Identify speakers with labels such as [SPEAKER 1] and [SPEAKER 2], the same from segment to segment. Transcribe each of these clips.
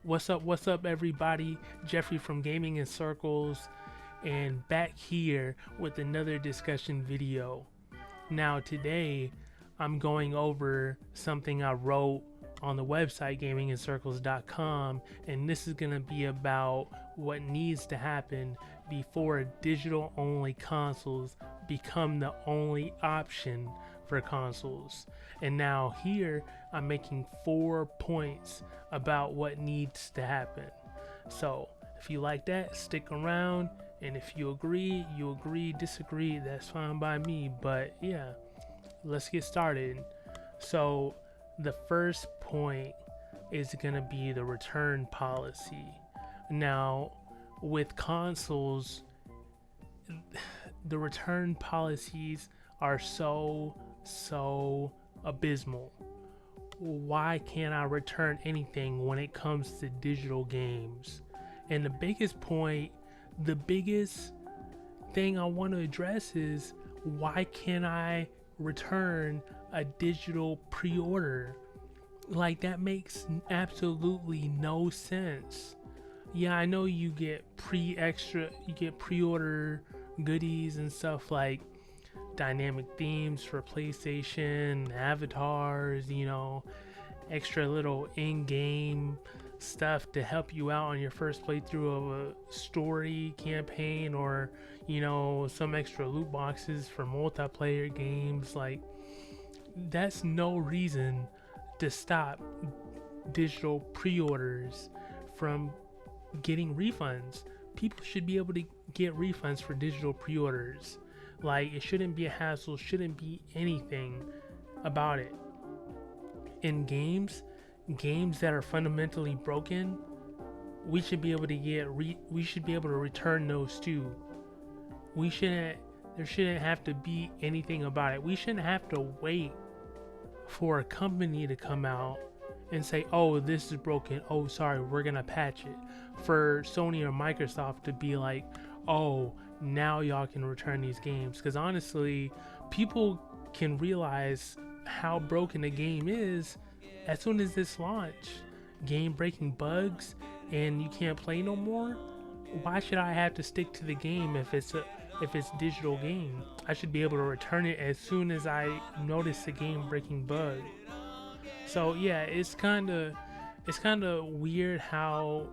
[SPEAKER 1] What's up, everybody? Jeffrey from Gaming in Circles, and back here with another discussion video. Now, today I'm going over something I wrote on the website gamingincircles.com, and this is going to be about what needs to happen before digital only consoles become the only option for consoles. And now here I'm making 4 points about what needs to happen. So if you like that, stick around, and if you agree, disagree, that's fine by me. But yeah, let's get started. So the first point is gonna be the return policy. Now, with consoles, the return policies are so abysmal. Why can't I return anything when it comes to digital games? And the biggest thing I want to address is, why can't I return a digital pre-order? Like, that makes absolutely no sense. Yeah, I know you get pre-order goodies and stuff like dynamic themes for PlayStation, avatars, extra little in-game stuff to help you out on your first playthrough of a story campaign, or some extra loot boxes for multiplayer games. Like, that's no reason to stop digital pre-orders from getting refunds. People should be able to get refunds for digital pre-orders. Like, it shouldn't be a hassle, shouldn't be anything about it. In games that are fundamentally broken, we should be able to return those too. There shouldn't have to be anything about it. We shouldn't have to wait for a company to come out and say, oh, this is broken, oh, sorry, we're gonna patch it. For Sony or Microsoft to be like, oh, now y'all can return these games. Because honestly, people can realize how broken the game is as soon as this launch. Game breaking bugs and you can't play no more. Why should I have to stick to the game if it's digital game? I should be able to return it as soon as I notice a game breaking bug. So yeah, it's kind of weird how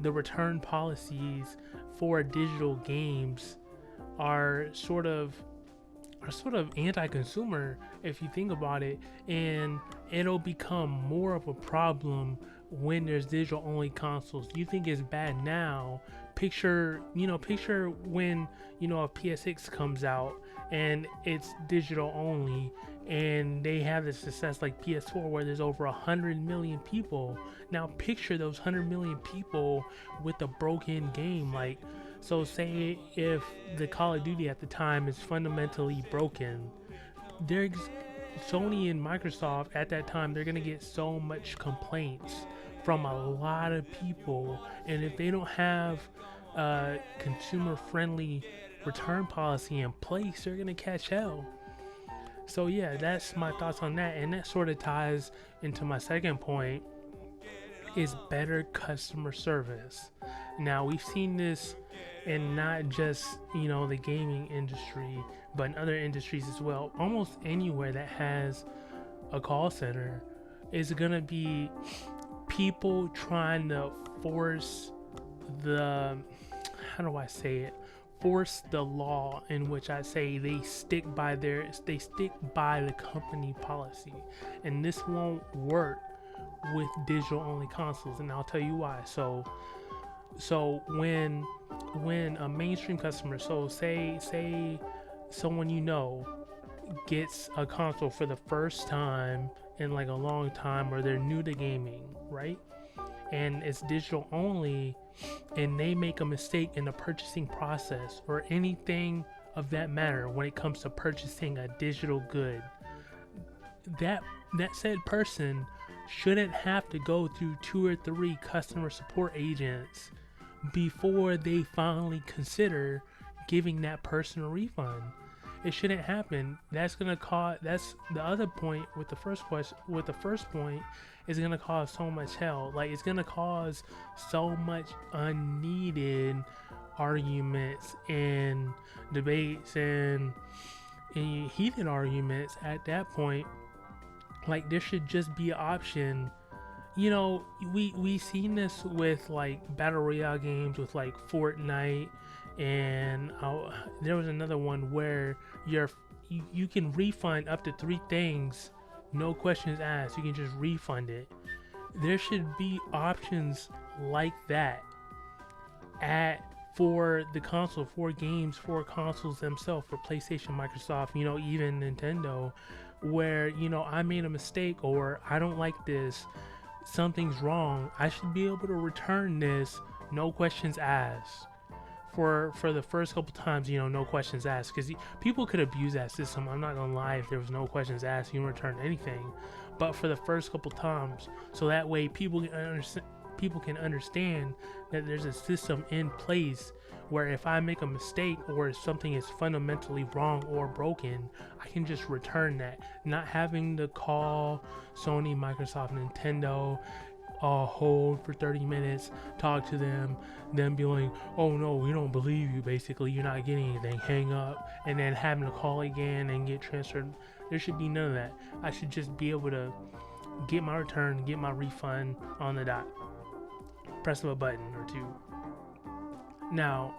[SPEAKER 1] the return policies for digital games are sort of anti-consumer, if you think about it, and it'll become more of a problem when there's digital only consoles. You think it's bad now, picture when a PS6 comes out and it's digital only, and they have the success like PS4 where there's over 100 million people. Now picture those 100 million people with a broken game. Like, so say if the Call of Duty at the time is fundamentally broken, Sony and Microsoft at that time, they're gonna get so much complaints from a lot of people, and if they don't have a consumer-friendly return policy in place, they're gonna catch hell. So yeah, that's my thoughts on that, and that sort of ties into my second point, is better customer service. Now, we've seen this in not just the gaming industry, but in other industries as well. Almost anywhere that has a call center is gonna be people trying to force the law, in which I say they stick by the company policy, and this won't work with digital only consoles, and I'll tell you why. So when a mainstream customer, so say someone gets a console for the first time in like a long time, or they're new to gaming, right? And it's digital only, and they make a mistake in the purchasing process or anything of that matter when it comes to purchasing a digital good, that said person shouldn't have to go through 2 or 3 customer support agents before they finally consider giving that person a refund. It shouldn't happen. That's gonna cause. That's the other point with the first question. With the first point, is gonna cause so much hell. Like, it's gonna cause so much unneeded arguments and debates and heated arguments at that point. Like, there should just be an option. You know, we seen this with like battle royale games with like Fortnite, and there was another one where you can refund up to 3 things, no questions asked. You can just refund it. There should be options like that for the console, for games, for consoles themselves, for PlayStation, Microsoft, you know, even Nintendo, where, you know, I made a mistake or I don't like this, something's wrong, I should be able to return this, no questions asked. For the first couple times, you know, no questions asked, because people could abuse that system. I'm not gonna lie, if there was no questions asked, you can return anything. But for the first couple times, so that way people can understand that there's a system in place where if I make a mistake or if something is fundamentally wrong or broken, I can just return that. Not having to call Sony, Microsoft, Nintendo, hold for 30 minutes, talk to them, then be like, oh no, we don't believe you, basically, you're not getting anything, hang up, and then having to call again and get transferred. There should be none of that. I should just be able to get my return, get my refund on the dot. Press of a button or two. Now,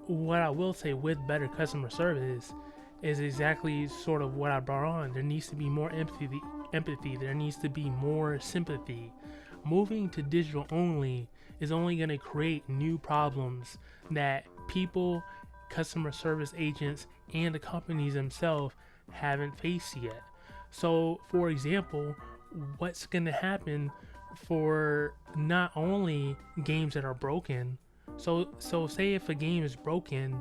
[SPEAKER 1] what I will say with better customer service is exactly sort of what I brought on. There needs to be more empathy. There needs to be more sympathy. Moving to digital only is only going to create new problems that people, customer service agents, and the companies themselves haven't faced yet. So, for example, what's going to happen for not only games that are broken? So say if a game is broken,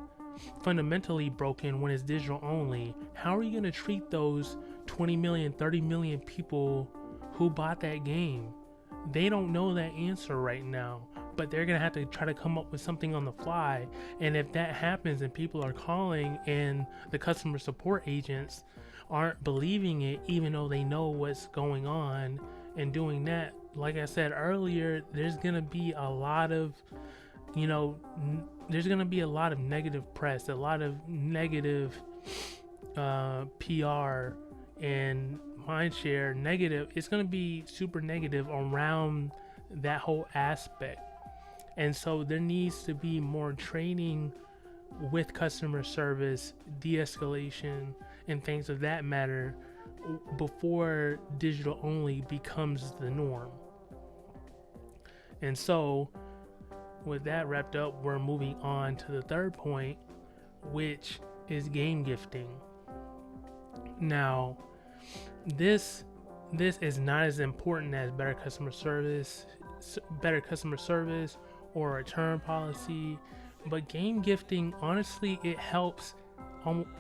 [SPEAKER 1] fundamentally broken when it's digital only, how are you going to treat those 20 million, 30 million people who bought that game? They don't know that answer right now, but they're going to have to try to come up with something on the fly. And if that happens and people are calling and the customer support agents aren't believing it, even though they know what's going on, and doing that, like I said earlier, there's going to be a lot of, you know, there's going to be a lot of negative press, a lot of negative PR and mindshare, negative. It's going to be super negative around that whole aspect. And so there needs to be more training with customer service, de-escalation, and things of that matter before digital only becomes the norm. And so with that wrapped up, we're moving on to the third point, which is game gifting. Now, this is not as important as better customer service or return policy, but game gifting, honestly, it helps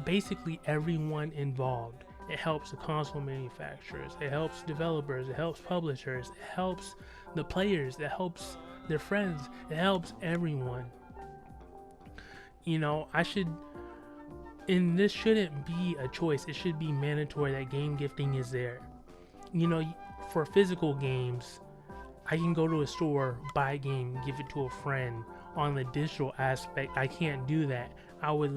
[SPEAKER 1] basically everyone involved. It helps the console manufacturers, it helps developers, it helps publishers, it helps the players, it helps their friends, it helps everyone. You know, this shouldn't be a choice, it should be mandatory that game gifting is there. You know, for physical games, I can go to a store, buy a game, give it to a friend. On the digital aspect, I can't do that. I would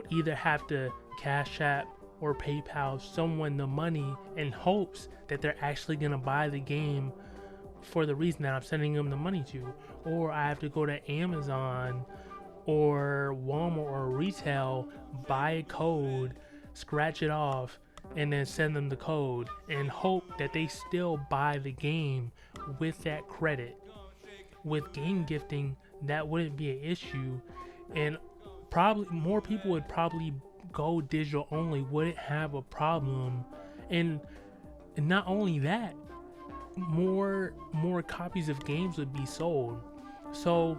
[SPEAKER 1] either have to Cash App or PayPal someone the money in hopes that they're actually gonna buy the game for the reason that I'm sending them the money to, or I have to go to Amazon or Walmart or retail, buy a code, scratch it off, and then send them the code and hope that they still buy the game with that credit. With game gifting, that wouldn't be an issue, and probably more people would probably go digital only, wouldn't have a problem. And not only that, more copies of games would be sold. So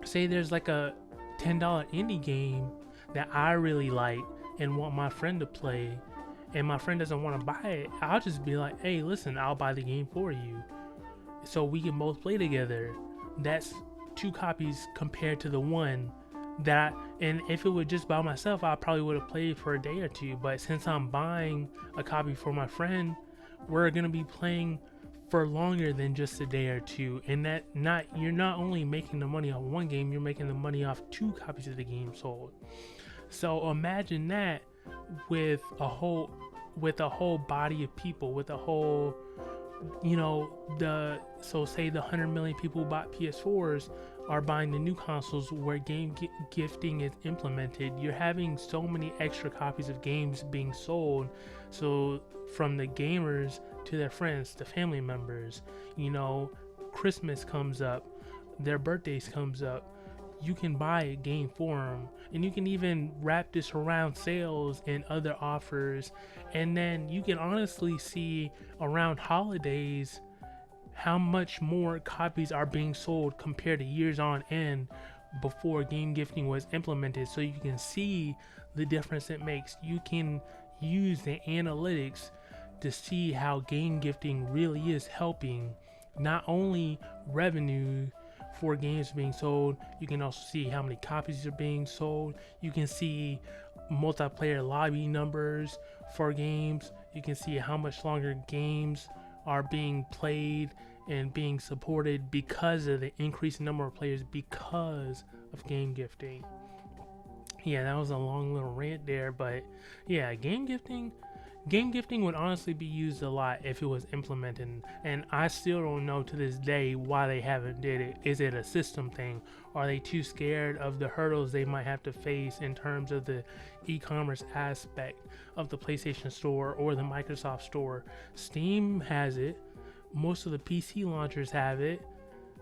[SPEAKER 1] say there's like a $10 indie game that I really like and want my friend to play, and my friend doesn't want to buy it, I'll just be like, hey, listen, I'll buy the game for you so we can both play together. That's 2 copies compared to the one that, and if it was just by myself, I probably would have played for a day or two. But since I'm buying a copy for my friend, we're gonna be playing for longer than just a day or two. And that not you're not only making the money off one game, you're making the money off 2 copies of the game sold. So imagine that with a whole body of people, with a whole, you know, so say the 100 million people who bought PS4s are buying the new consoles where gifting is implemented. You're having so many extra copies of games being sold, so from the gamers to their friends, to family members, you know, Christmas comes up, their birthdays comes up, you can buy a game for them, and you can even wrap this around sales and other offers. And then you can honestly see around holidays how much more copies are being sold compared to years on end before game gifting was implemented. So you can see the difference it makes. You can use the analytics to see how game gifting really is helping not only revenue for games being sold, you can also see how many copies are being sold. You can see multiplayer lobby numbers for games. You can see how much longer games are being played and being supported because of the increasing number of players because of game gifting. Yeah, that was a long little rant there, but yeah, game gifting would honestly be used a lot if it was implemented, and I still don't know to this day why they haven't did it. Is it a system thing? Are they too scared of the hurdles they might have to face in terms of the e-commerce aspect of the PlayStation Store or the Microsoft Store? Steam has it. Most of the PC launchers have it.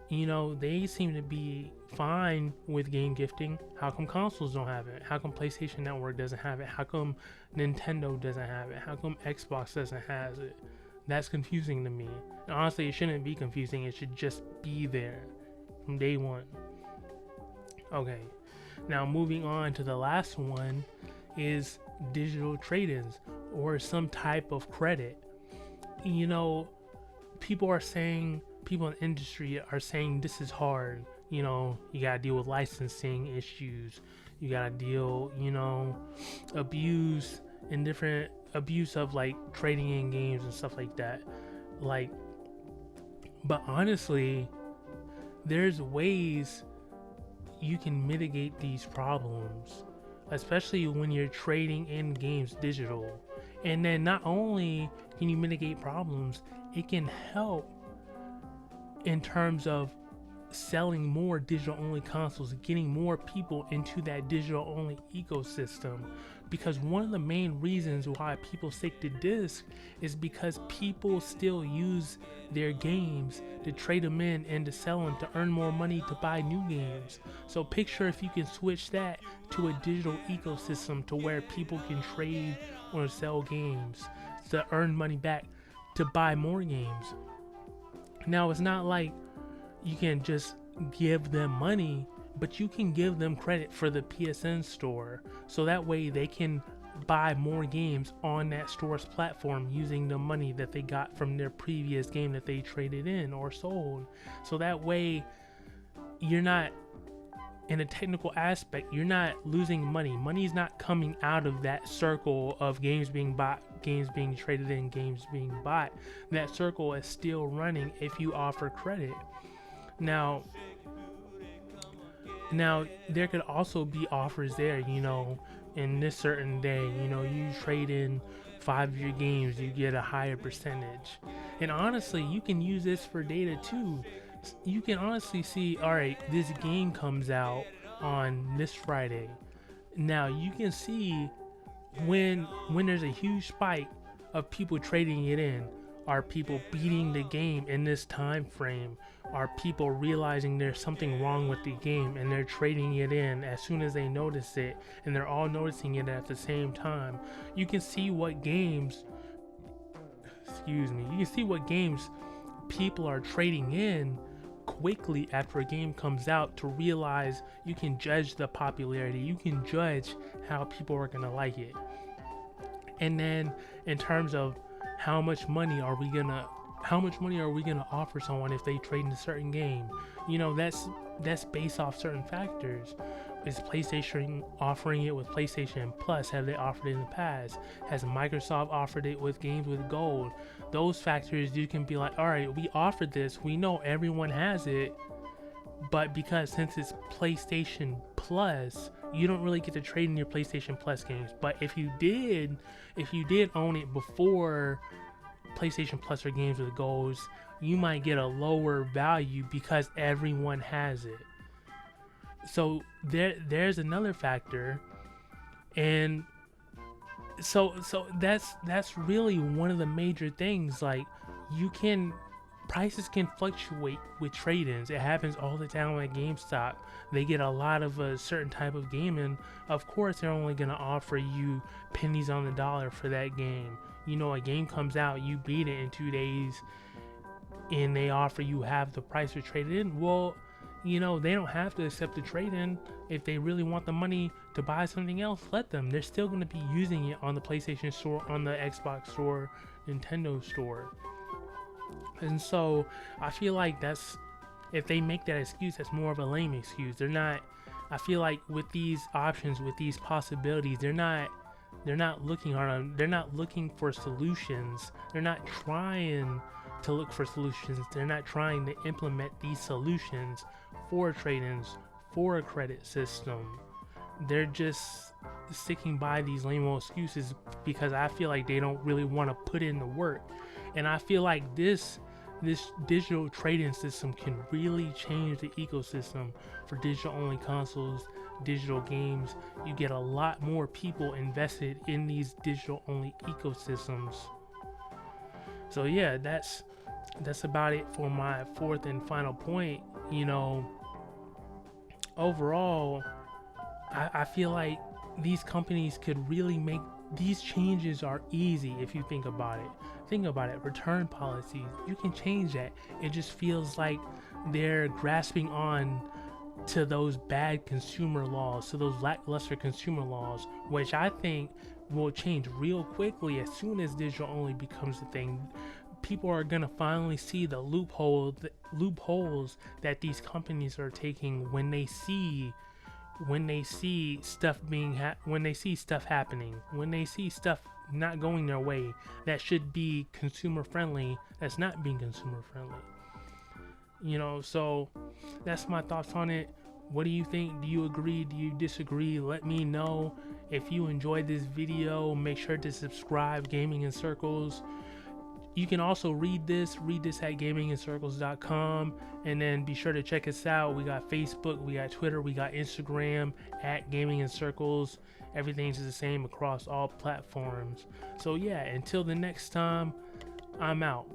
[SPEAKER 1] You know, they seem to be fine with game gifting. How come consoles don't have it? How come PlayStation Network doesn't have it? How come Nintendo doesn't have it? How come Xbox doesn't have it? That's confusing to me. And honestly, it shouldn't be confusing. It should just be there from day one. Okay, now moving on to the last one is digital trade-ins or some type of credit. You know, people in the industry are saying this is hard. You know, you gotta deal with licensing issues. You gotta deal, you know, abuse of like trading in games and stuff like that. Like, but honestly, there's ways you can mitigate these problems, especially when you're trading in games digital. And then not only can you mitigate problems, it can help in terms of selling more digital only consoles, getting more people into that digital only ecosystem. Because one of the main reasons why people stick to disc is because people still use their games to trade them in and to sell them to earn more money to buy new games. So picture if you can switch that to a digital ecosystem to where people can trade or sell games to earn money back to buy more games. Now, it's not like you can just give them money, but you can give them credit for the PSN store, so that way they can buy more games on that store's platform using the money that they got from their previous game that they traded in or sold. So that way you're not, in a technical aspect, you're not losing money. Money's not coming out of that circle of games being bought, games being traded in, games being bought. That circle is still running if you offer credit. Now there could also be offers there, you know, in this certain day, you know, you trade in 5 of your games, you get a higher percentage. And honestly, you can use this for data too. You can honestly see, all right, this game comes out on this Friday. Now you can see when there's a huge spike of people trading it in. Are people beating the game in this time frame? Are people realizing there's something wrong with the game and they're trading it in as soon as they notice it, and they're all noticing it at the same time? You can see what games people are trading in quickly after a game comes out to realize. You can judge the popularity, you can judge how people are gonna like it. And then in terms of how much money are we gonna how much money are we going to offer someone if they trade in a certain game? You know, that's based off certain factors. Is PlayStation offering it with PlayStation Plus? Have they offered it in the past? Has Microsoft offered it with games with gold? Those factors, you can be like, all right, we offered this, we know everyone has it, but because since it's PlayStation Plus, you don't really get to trade in your PlayStation Plus games. But if you did own it before PlayStation Plus or games with golds, you might get a lower value because everyone has it. So there's another factor, and so that's really one of the major things. Like, prices can fluctuate with trade-ins. It happens all the time at GameStop. They get a lot of a certain type of game, and of course they're only going to offer you pennies on the dollar for that game. You know, a game comes out, you beat it in 2 days, and they offer you half the price to trade it in. Well, you know, they don't have to accept the trade-in. If they really want the money to buy something else, let them. They're still going to be using it on the PlayStation Store, on the Xbox Store, Nintendo Store. And so I feel like if they make that excuse, that's more of a lame excuse. I feel like with these options, with these possibilities, they're not looking hard on, they're not looking for solutions. They're not trying to look for solutions. They're not trying to implement these solutions for trade-ins, for a credit system. They're just sticking by these lame old excuses because I feel like they don't really want to put in the work. And I feel like this digital trade-in system can really change the ecosystem for digital-only consoles, digital games. You get a lot more people invested in these digital-only ecosystems. So yeah, that's about it for my fourth and final point. You know, overall, I feel like these companies could really make these changes are easy if you think about it. Think about it. Return policies, you can change that. It just feels like they're grasping on to those bad consumer laws, to those lackluster consumer laws, which I think will change real quickly as soon as digital only becomes a thing. People are gonna finally see the loopholes that these companies are taking when they see stuff when they see stuff happening, when they see stuff not going their way that should be consumer friendly, that's not being consumer friendly. You know, so that's my thoughts on it. What do you think? Do you agree? Do you disagree? Let me know. If you enjoyed this video, make sure to subscribe. Gaming in Circles. You can also read this at gamingincircles.com, and then be sure to check us out. We got Facebook, we got Twitter, we got Instagram at Gaming in Circles. Everything's the same across all platforms. So yeah, until the next time, I'm out.